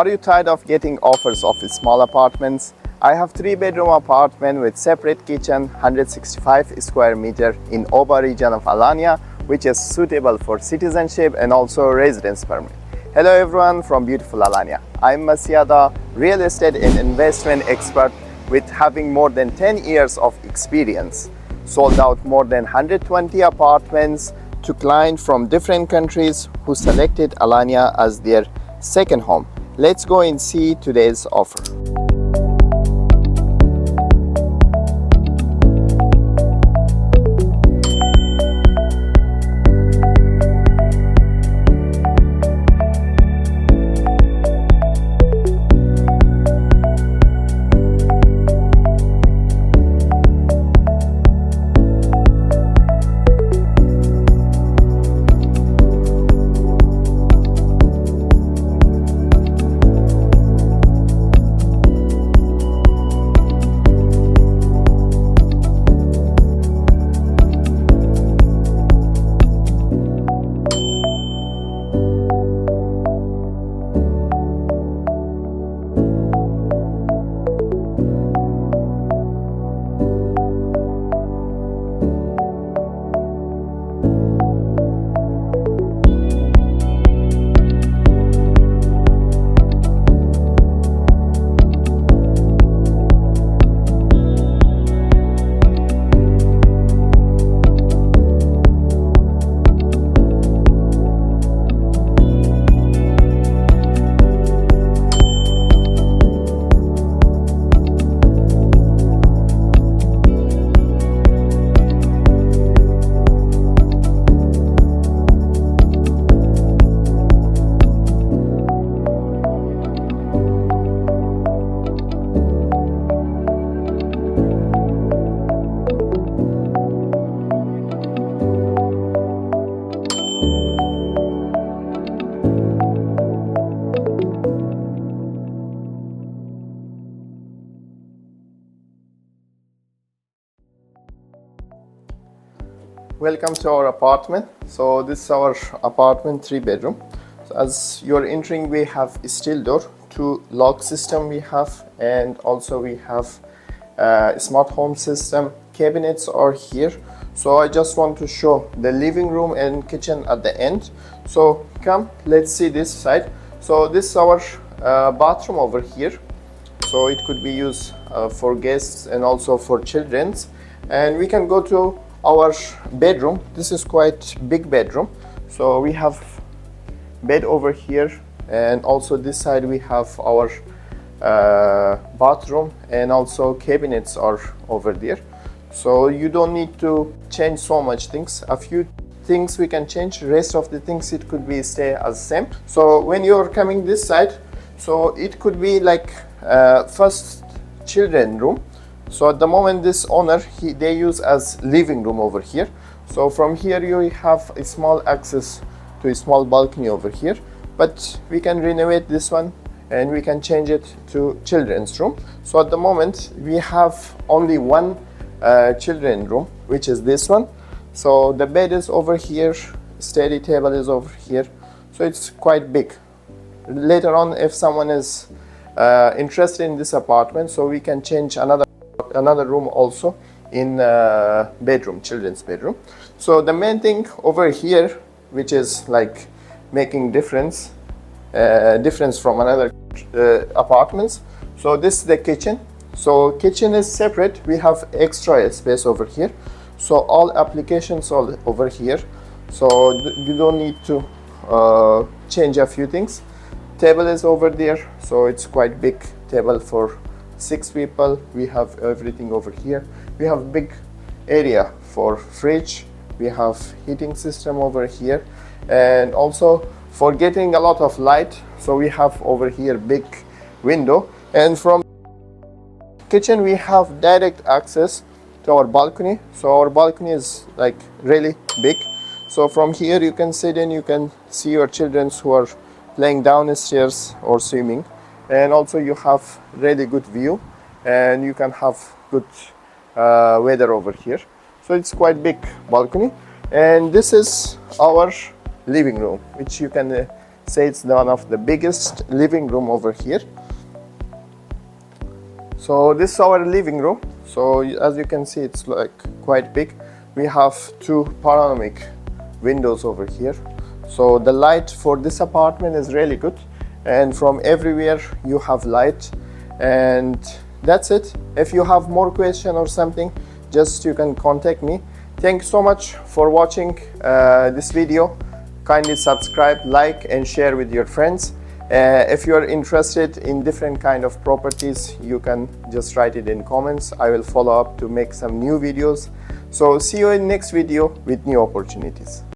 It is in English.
Are you tired of getting offers of small apartments? I have 3-bedroom apartment with separate kitchen, 165 square meter in Oba region of Alanya, which is suitable for citizenship and also residence permit. Hello everyone from beautiful Alanya. I'm Mesih, the real estate and investment expert with having more than 10 years of experience. Sold out more than 120 apartments to clients from different countries who selected Alanya as their second home. Let's go and see today's offer. Welcome to our apartment. So this is our apartment, 3-bedroom. So as you're entering, we have a steel door, 2 lock system we have, and also we have a smart home system. Cabinets are here. So I just want to show the living room and kitchen at the end. So come, let's see this side. So this is our bathroom over here. So it could be used for guests and also for children's. And we can go to our bedroom. This is quite big bedroom. So we have bed over here, and also this side we have our bathroom, and also cabinets are over there. So you don't need to change so much things. A few things we can change, rest of the things it could be stay as same. So when you're coming this side, so it could be like first children room. So at the moment this owner, they use as living room over here. So from here you have a small access to a small balcony over here, but we can renovate this one and we can change it to children's room. So at the moment we have only one children room, which is this one. So the bed is over here, study table is over here, so it's quite big. Later on, if someone is interested in this apartment, so we can change another room also in bedroom, children's bedroom. So the main thing over here, which is like making difference from another apartments. So this is the kitchen. So kitchen is separate. We have extra space over here. So all applications are over here. So you don't need to change a few things. Table is over there. So it's quite big table for 6 people. We have everything over here. We have big area for fridge. We have heating system over here, and also for getting a lot of light, so we have over here big window. And from kitchen we have direct access to our balcony. So our balcony is like really big. So from here you can sit and you can see your children who are playing downstairs or swimming. And also you have really good view, and you can have good weather over here. So it's quite big balcony. And this is our living room, which you can say it's one of the biggest living room over here. So this is our living room. So as you can see, it's like quite big. We have two panoramic windows over here. So the light for this apartment is really good, and from everywhere you have light. And that's it. If you have more question or something, just you can contact me. Thank you so much for watching this video. Kindly subscribe, like and share with your friends. If you are interested in different kind of properties, you can just write it in comments. I will follow up to make some new videos. So see you in next video with new opportunities.